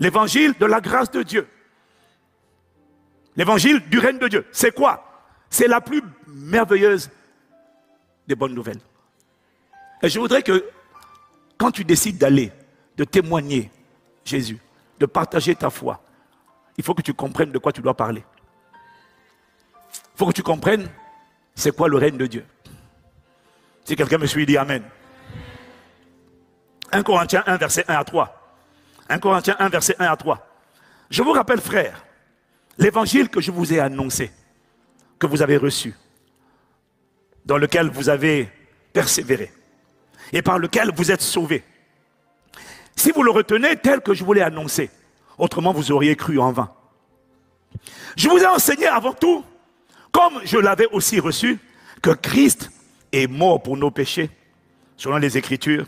L'évangile de la grâce de Dieu. L'évangile du règne de Dieu. C'est quoi? C'est la plus merveilleuse des bonnes nouvelles. Et je voudrais que, quand tu décides d'aller, de témoigner Jésus, de partager ta foi, il faut que tu comprennes de quoi tu dois parler. Il faut que tu comprennes c'est quoi le règne de Dieu. Si quelqu'un me suit, dit Amen. 1 Corinthiens 1, verset 1 à 3. 1 Corinthiens 1, verset 1 à 3. Je vous rappelle, frères, l'évangile que je vous ai annoncé, que vous avez reçu, dans lequel vous avez persévéré, et par lequel vous êtes sauvés. Si vous le retenez tel que je vous l'ai annoncé, autrement vous auriez cru en vain. Je vous ai enseigné avant tout, comme je l'avais aussi reçu, que Christ est mort pour nos péchés, selon les Écritures,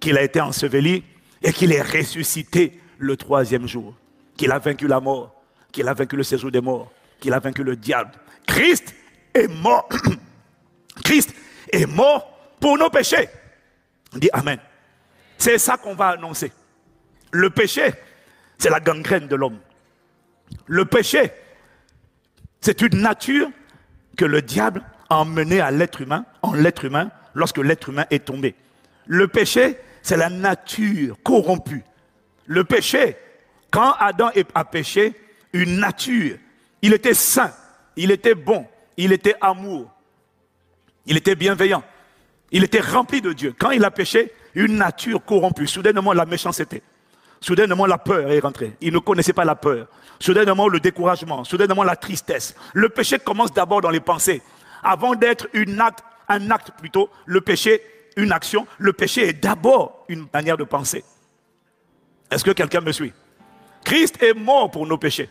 qu'il a été enseveli et qu'il est ressuscité le 3e jour, qu'il a vaincu la mort, qu'il a vaincu le séjour des morts, qu'il a vaincu le diable. Christ est mort. Christ est mort pour nos péchés. On dit Amen. C'est ça qu'on va annoncer. Le péché, c'est la gangrène de l'homme. Le péché, c'est une nature que le diable a emmenée à l'être humain, en l'être humain, lorsque l'être humain est tombé. Le péché, c'est la nature corrompue. Le péché, quand Adam a péché, une nature, il était saint, il était bon, il était amour, il était bienveillant, il était rempli de Dieu. Quand il a péché, une nature corrompue, soudainement la méchanceté, soudainement la peur est rentrée. Il ne connaissait pas la peur. Soudainement le découragement, soudainement la tristesse. Le péché commence d'abord dans les pensées. Avant d'être un acte plutôt, le péché, une action, le péché est d'abord une manière de penser. Est-ce que quelqu'un me suit? Christ est mort pour nos péchés.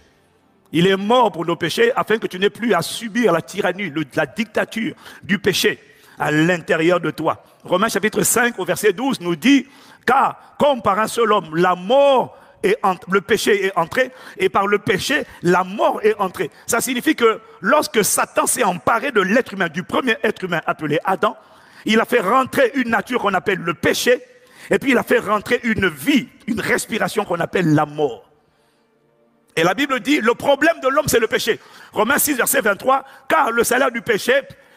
Il est mort pour nos péchés afin que tu n'aies plus à subir la tyrannie, la dictature du péché à l'intérieur de toi. Romains chapitre 5 au verset 12 nous dit, car comme par un seul homme, le péché est entré, et par le péché, la mort est entrée. Ça signifie que lorsque Satan s'est emparé de l'être humain, du premier être humain appelé Adam, il a fait rentrer une nature qu'on appelle le péché, et puis il a fait rentrer une vie, une respiration qu'on appelle la mort. Et la Bible dit, le problème de l'homme, c'est le péché. Romains 6, verset 23, car le salaire du péché,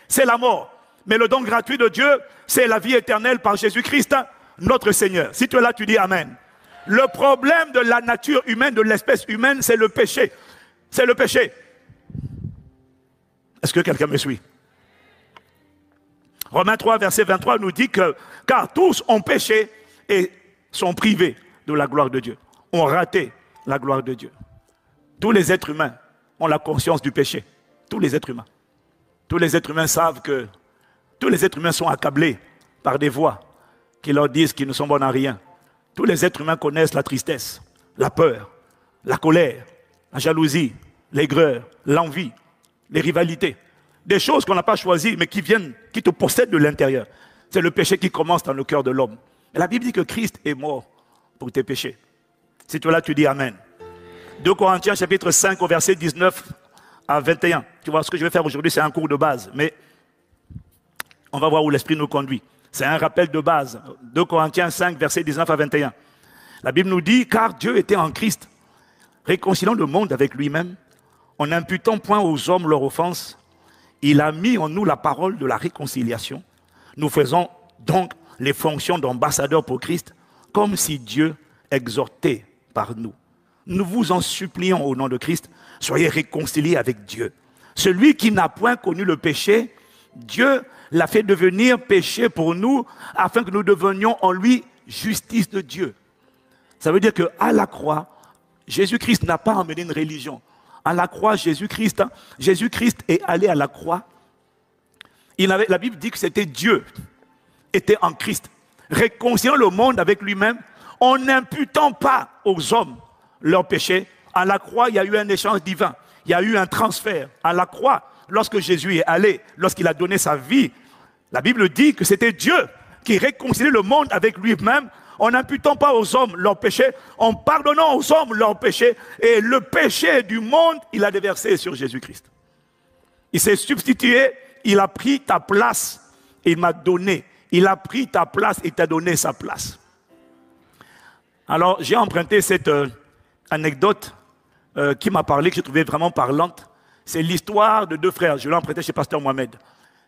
c'est la mort. Mais le don gratuit de Dieu, c'est la vie éternelle par Jésus-Christ, notre Seigneur. Si tu es là, tu dis Amen. Le problème de la nature humaine, de l'espèce humaine, c'est le péché. C'est le péché. Est-ce que quelqu'un me suit? Romains 3, verset 23 nous dit que, car tous ont péché et sont privés de la gloire de Dieu. Ont raté la gloire de Dieu. Tous les êtres humains ont la conscience du péché. Tous les êtres humains. Tous les êtres humains savent que tous les êtres humains sont accablés par des voix qui leur disent qu'ils ne sont bons à rien. Tous les êtres humains connaissent la tristesse, la peur, la colère, la jalousie, l'aigreur, l'envie, les rivalités. Des choses qu'on n'a pas choisies, mais qui te possèdent de l'intérieur. C'est le péché qui commence dans le cœur de l'homme. Et la Bible dit que Christ est mort pour tes péchés. Si tu es là, tu dis Amen. 2 Corinthiens chapitre 5 au verset 19 à 21. Tu vois, ce que je vais faire aujourd'hui, c'est un cours de base, mais on va voir où l'Esprit nous conduit. C'est un rappel de base. 2 Corinthiens 5, verset 19 à 21. La Bible nous dit, car Dieu était en Christ, réconciliant le monde avec lui-même, en n'imputant point aux hommes leur offense. Il a mis en nous la parole de la réconciliation. Nous faisons donc les fonctions d'ambassadeurs pour Christ, comme si Dieu exhortait par nous. Nous vous en supplions au nom de Christ, soyez réconciliés avec Dieu. Celui qui n'a point connu le péché, Dieu l'a fait devenir péché pour nous, afin que nous devenions en lui justice de Dieu. Ça veut dire qu'à la croix, Jésus-Christ n'a pas emmené une religion. À la croix, Jésus-Christ est allé à la croix. La Bible dit que c'était Dieu, était en Christ, réconciliant le monde avec lui-même, en n'imputant pas aux hommes leurs péchés. À la croix, il y a eu un échange divin. Il y a eu un transfert. À la croix, lorsque Jésus est allé, lorsqu'il a donné sa vie, la Bible dit que c'était Dieu qui réconciliait le monde avec lui-même en n'imputant pas aux hommes leurs péchés, en pardonnant aux hommes leurs péchés. Et le péché du monde, il a déversé sur Jésus-Christ. Il s'est substitué, il a pris ta place et il m'a donné. Il a pris ta place et t'a donné sa place. Alors, j'ai emprunté cette anecdote qui m'a parlé, que j'ai trouvé vraiment parlante. C'est l'histoire de deux frères. Je l'ai emprunté chez Pasteur Mohamed.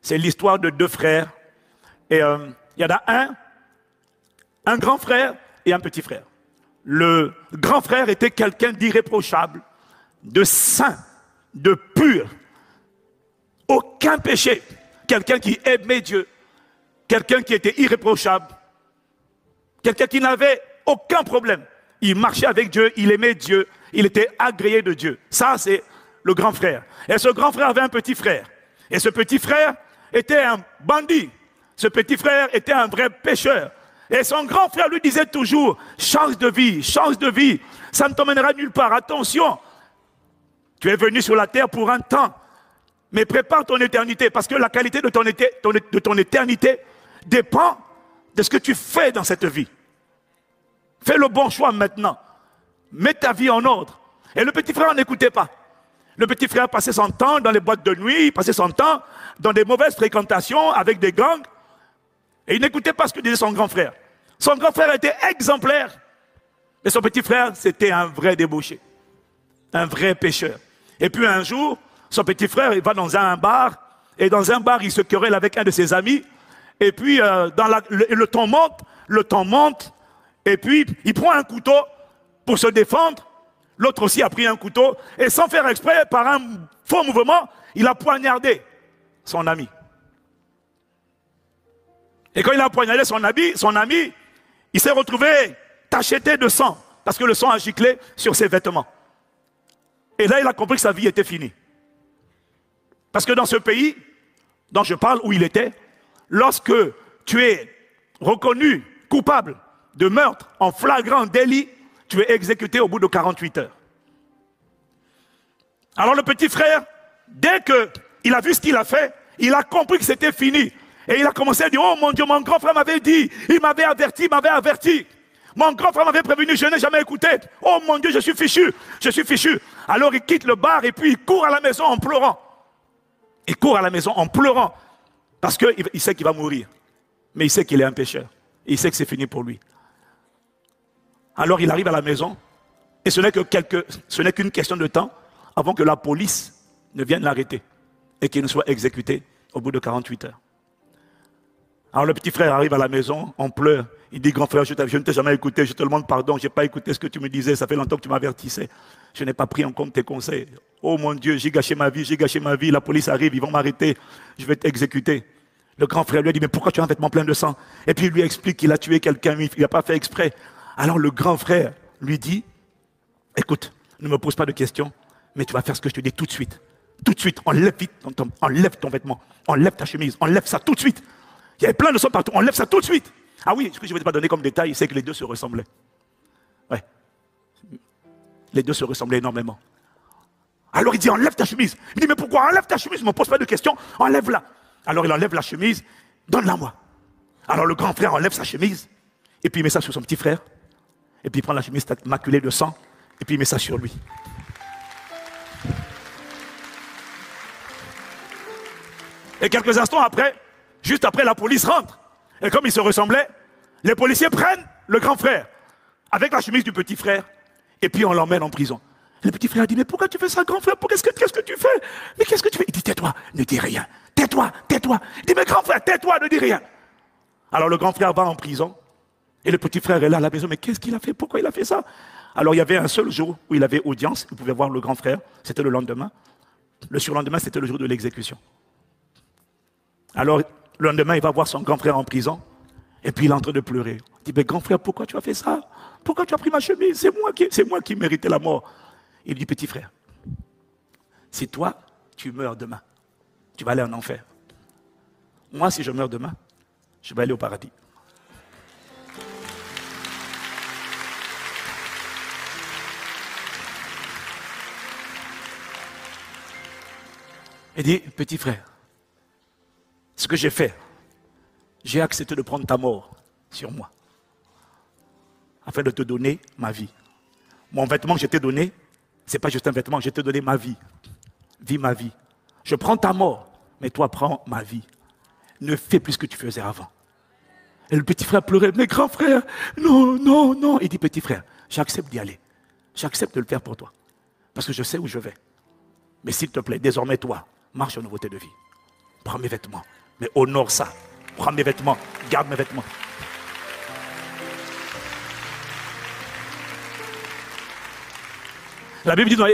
C'est l'histoire de deux frères. Et il y en a un grand frère et un petit frère. Le grand frère était quelqu'un d'irréprochable, de saint, de pur. Aucun péché. Quelqu'un qui aimait Dieu. Quelqu'un qui était irréprochable. Quelqu'un qui n'avait aucun problème. Il marchait avec Dieu, il aimait Dieu, il était agréé de Dieu. Ça, c'est le grand frère. Et ce grand frère avait un petit frère. Et ce petit frère était un bandit. Ce petit frère était un vrai pécheur. Et son grand frère lui disait toujours, change de vie, ça ne t'emmènera nulle part. Attention, tu es venu sur la terre pour un temps, mais prépare ton éternité, parce que la qualité de ton éternité dépend de ce que tu fais dans cette vie. Fais le bon choix maintenant. Mets ta vie en ordre. Et le petit frère n'écoutait pas. Le petit frère passait son temps dans les boîtes de nuit, il passait son temps dans des mauvaises fréquentations avec des gangs. Et il n'écoutait pas ce que disait son grand frère. Son grand frère était exemplaire. Mais son petit frère, c'était un vrai débauché. Un vrai pécheur. Et puis un jour, son petit frère, il va dans un bar. Et dans un bar, il se querelle avec un de ses amis. Et puis, le temps monte. Et puis, il prend un couteau pour se défendre. L'autre aussi a pris un couteau. Et sans faire exprès, par un faux mouvement, il a poignardé son ami. Et quand il a poignardé son ami, il s'est retrouvé tacheté de sang. Parce que le sang a giclé sur ses vêtements. Et là, il a compris que sa vie était finie. Parce que dans ce pays dont je parle, où il était, lorsque tu es reconnu coupable de meurtre en flagrant délit, tu es exécuté au bout de 48 heures. Alors le petit frère, dès qu'il a vu ce qu'il a fait, il a compris que c'était fini. Et il a commencé à dire, oh mon Dieu, mon grand frère m'avait dit, il m'avait averti. Mon grand frère m'avait prévenu, je n'ai jamais écouté. Oh mon Dieu, je suis fichu. Alors il quitte le bar et puis il court à la maison en pleurant. Parce qu'il sait qu'il va mourir. Mais il sait qu'il est un pécheur. Et il sait que c'est fini pour lui. Alors il arrive à la maison. Et ce n'est qu'une question de temps avant que la police ne vienne l'arrêter. Et qu'il ne soit exécuté au bout de 48 heures. Alors le petit frère arrive à la maison, on pleure. Il dit, grand frère, je ne t'ai jamais écouté, je te demande pardon, je n'ai pas écouté ce que tu me disais, ça fait longtemps que tu m'avertissais. Je n'ai pas pris en compte tes conseils. Oh mon Dieu, j'ai gâché ma vie, la police arrive, ils vont m'arrêter, je vais t'exécuter. Le grand frère lui a dit, mais pourquoi tu as un vêtement plein de sang? Et puis il lui explique qu'il a tué quelqu'un, il n'a pas fait exprès. Alors le grand frère lui dit, écoute, ne me pose pas de questions, mais tu vas faire ce que je te dis tout de suite. Tout de suite, enlève vite, enlève ton vêtement, enlève ta chemise, enlève ça tout de suite. Il y avait plein de sang partout, enlève ça tout de suite. Ah oui, ce que je ne vais pas donner comme détail, c'est que les deux se ressemblaient. Ouais. Les deux se ressemblaient énormément. Alors il dit, enlève ta chemise. Il dit, mais pourquoi? Enlève ta chemise, ne me pose pas de questions, enlève-la. Alors il enlève la chemise, donne-la moi. Alors le grand frère enlève sa chemise, et puis il met ça sur son petit frère, et puis il prend la chemise maculée de sang, et puis il met ça sur lui. Et quelques instants après, juste après, la police rentre. Et comme ils se ressemblaient, les policiers prennent le grand frère avec la chemise du petit frère et puis on l'emmène en prison. Le petit frère dit, mais pourquoi tu fais ça, grand frère? Qu'est-ce que tu fais? Mais qu'est-ce que tu fais? Il dit, tais-toi, ne dis rien. Tais-toi. Il dit, mais grand frère, tais-toi, ne dis rien. Alors le grand frère va en prison et le petit frère est là à la maison. Mais qu'est-ce qu'il a fait? Pourquoi il a fait ça? Alors il y avait un seul jour où il avait audience, il pouvait voir le grand frère, c'était le lendemain. Le surlendemain, c'était le jour de l'exécution. Alors, le lendemain, il va voir son grand frère en prison. Et puis, il est en train de pleurer. Il dit, mais grand frère, pourquoi tu as fait ça? Pourquoi tu as pris ma chemise? C'est moi qui méritais la mort. Il dit, petit frère, si toi, tu meurs demain, tu vas aller en enfer. Moi, si je meurs demain, je vais aller au paradis. Il dit, petit frère, ce que j'ai fait, j'ai accepté de prendre ta mort sur moi, afin de te donner ma vie. Mon vêtement que je t'ai donné, ce n'est pas juste un vêtement, je t'ai donné ma vie. Vis ma vie. Je prends ta mort, mais toi prends ma vie. Ne fais plus ce que tu faisais avant. Et le petit frère pleurait, mais grand frère, non. Il dit, petit frère, j'accepte d'y aller. J'accepte de le faire pour toi. Parce que je sais où je vais. Mais s'il te plaît, désormais toi, marche en nouveauté de vie. Prends mes vêtements, mais honore ça. Prends mes vêtements, garde mes vêtements. La Bible dit dans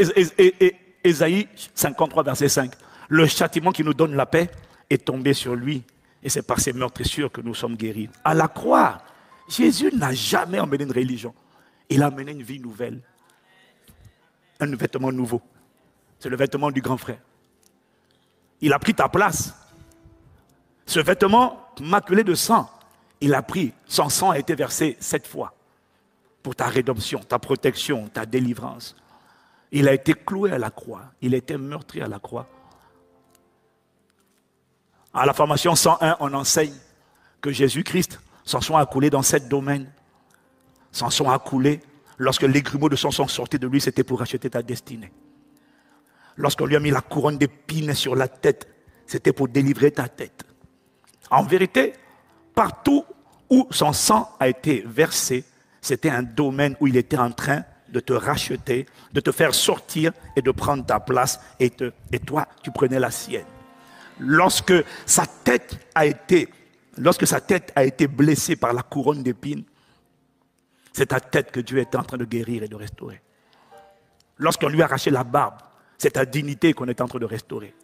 Ésaïe 53, verset 5, le châtiment qui nous donne la paix est tombé sur lui. Et c'est par ses meurtrissures que nous sommes guéris. À la croix, Jésus n'a jamais emmené une religion. Il a amené une vie nouvelle. Un vêtement nouveau. C'est le vêtement du grand frère. Il a pris ta place. Ce vêtement maculé de sang, il a pris. Son sang a été versé 7 fois. Pour ta rédemption, ta protection, ta délivrance. Il a été cloué à la croix. Il a été meurtri à la croix. À la formation 101, on enseigne que Jésus-Christ s'en soit accoulé dans 7 domaines. S'en sont accoulés. Lorsque les grumeaux de son sang sortaient de lui, c'était pour racheter ta destinée. Lorsqu'on lui a mis la couronne d'épines sur la tête, c'était pour délivrer ta tête. En vérité, partout où son sang a été versé, c'était un domaine où il était en train de te racheter, de te faire sortir et de prendre ta place. Et toi, tu prenais la sienne. Lorsque sa tête a été blessée par la couronne d'épines, c'est ta tête que Dieu est en train de guérir et de restaurer. Lorsqu'on lui a arraché la barbe, c'est ta dignité qu'on est en train de restaurer.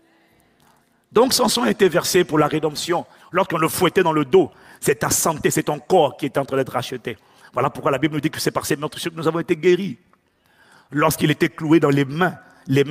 Donc son sang a été versé pour la rédemption. Lorsqu'on le fouettait dans le dos, c'est ta santé, c'est ton corps qui est en train d'être racheté. Voilà pourquoi la Bible nous dit que c'est par ces meurtrissures que nous avons été guéris. Lorsqu'il était cloué dans les mains,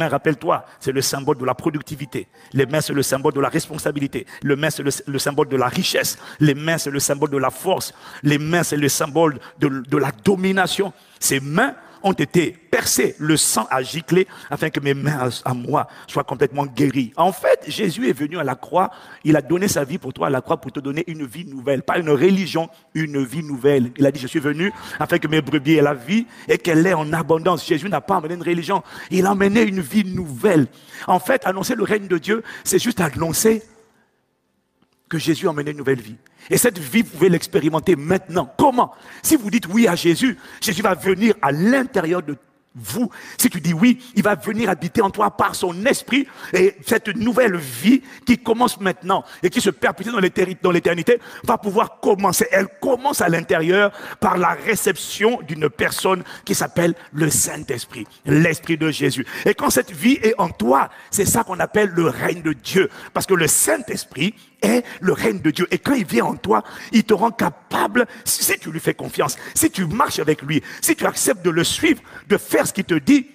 rappelle-toi, c'est le symbole de la productivité. Les mains, c'est le symbole de la responsabilité. Les mains, c'est le symbole de la richesse. Les mains, c'est le symbole de la force. Les mains, c'est le symbole de la domination. Ces mains ont été percées. Le sang a giclé afin que mes mains à moi soient complètement guéries. En fait, Jésus est venu à la croix. Il a donné sa vie pour toi à la croix pour te donner une vie nouvelle. Pas une religion, une vie nouvelle. Il a dit, je suis venu afin que mes brebis aient la vie et qu'elle l'ait en abondance. Jésus n'a pas amené une religion. Il a amené une vie nouvelle. En fait, annoncer le règne de Dieu, c'est juste annoncer que Jésus a emmené une nouvelle vie. Et cette vie, vous pouvez l'expérimenter maintenant. Comment? Si vous dites oui à Jésus, Jésus va venir à l'intérieur de vous. Si tu dis oui, il va venir habiter en toi par son esprit. Et cette nouvelle vie qui commence maintenant et qui se perpétue dans l'éternité va pouvoir commencer. Elle commence à l'intérieur par la réception d'une personne qui s'appelle le Saint-Esprit, l'Esprit de Jésus. Et quand cette vie est en toi, c'est ça qu'on appelle le règne de Dieu. Parce que le Saint-Esprit est le règne de Dieu. Et quand il vient en toi, il te rend capable, si tu lui fais confiance, si tu marches avec lui, si tu acceptes de le suivre, de faire ce qu'il te dit,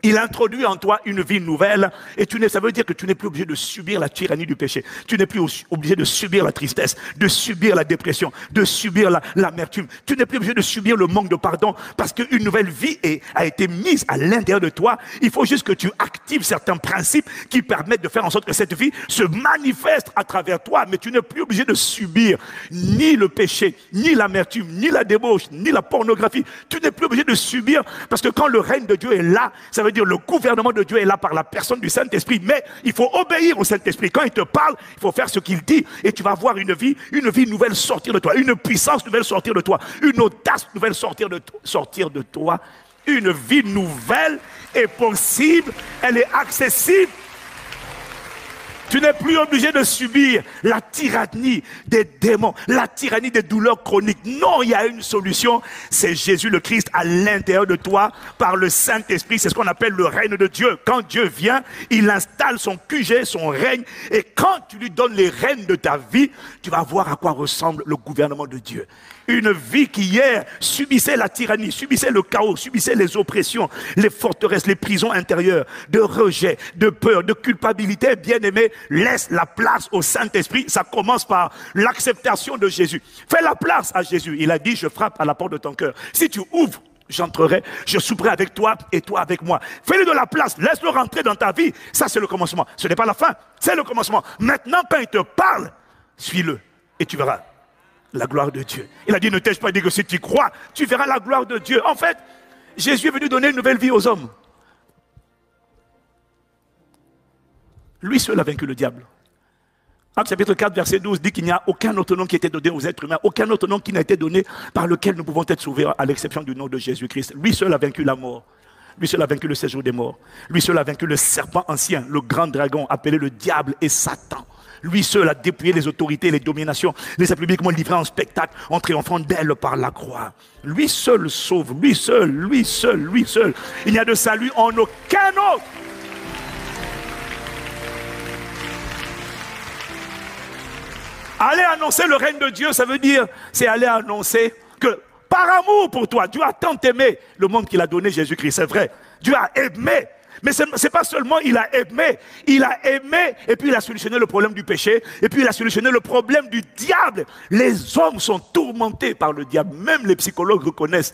il introduit en toi une vie nouvelle et ça veut dire que tu n'es plus obligé de subir la tyrannie du péché. Tu n'es plus obligé de subir la tristesse, de subir la dépression, de subir l'amertume. Tu n'es plus obligé de subir le manque de pardon parce qu'une nouvelle vie a été mise à l'intérieur de toi. Il faut juste que tu actives certains principes qui permettent de faire en sorte que cette vie se manifeste à travers toi. Mais tu n'es plus obligé de subir ni le péché, ni l'amertume, ni la débauche, ni la pornographie. Tu n'es plus obligé de subir parce que quand le règne de Dieu est là, ça veut dire le gouvernement de Dieu est là par la personne du Saint-Esprit, mais il faut obéir au Saint-Esprit. Quand il te parle, il faut faire ce qu'il dit et tu vas voir une vie nouvelle sortir de toi, une puissance nouvelle sortir de toi, une audace nouvelle sortir de toi. Une vie nouvelle est possible, elle est accessible. Tu n'es plus obligé de subir la tyrannie des démons, la tyrannie des douleurs chroniques. Non, il y a une solution. C'est Jésus le Christ à l'intérieur de toi par le Saint-Esprit. C'est ce qu'on appelle le règne de Dieu. Quand Dieu vient, il installe son QG, son règne. Et quand tu lui donnes les rênes de ta vie, tu vas voir à quoi ressemble le gouvernement de Dieu. Une vie qui hier subissait la tyrannie, subissait le chaos, subissait les oppressions, les forteresses, les prisons intérieures, de rejet, de peur, de culpabilité. Bien-aimé, laisse la place au Saint-Esprit. Ça commence par l'acceptation de Jésus. Fais la place à Jésus. Il a dit, je frappe à la porte de ton cœur. Si tu ouvres, j'entrerai, je souperai avec toi et toi avec moi. Fais-le de la place, laisse-le rentrer dans ta vie. Ça, c'est le commencement. Ce n'est pas la fin, c'est le commencement. Maintenant, quand il te parle, suis-le et tu verras la gloire de Dieu. Il a dit, ne t'ai-je pas dit que si tu crois, tu verras la gloire de Dieu. En fait, Jésus est venu donner une nouvelle vie aux hommes. Lui seul a vaincu le diable. Actes chapitre 4, verset 12 dit qu'il n'y a aucun autre nom qui a été donné aux êtres humains, aucun autre nom qui n'a été donné par lequel nous pouvons être sauvés à l'exception du nom de Jésus-Christ. Lui seul a vaincu la mort. Lui seul a vaincu le séjour des morts. Lui seul a vaincu le serpent ancien, le grand dragon appelé le diable et Satan. Lui seul a dépouillé les autorités, les dominations, les a publiquement livrés en spectacle en triomphant d'elle par la croix. Lui seul sauve, lui seul, lui seul, lui seul. Il n'y a de salut en aucun autre. Aller annoncer le règne de Dieu, ça veut dire, c'est aller annoncer que par amour pour toi, Dieu a tant aimé le monde qu'il a donné Jésus-Christ, c'est vrai. Dieu a aimé. Mais ce n'est pas seulement il a aimé et puis il a solutionné le problème du péché et puis il a solutionné le problème du diable. Les hommes sont tourmentés par le diable, même les psychologues reconnaissent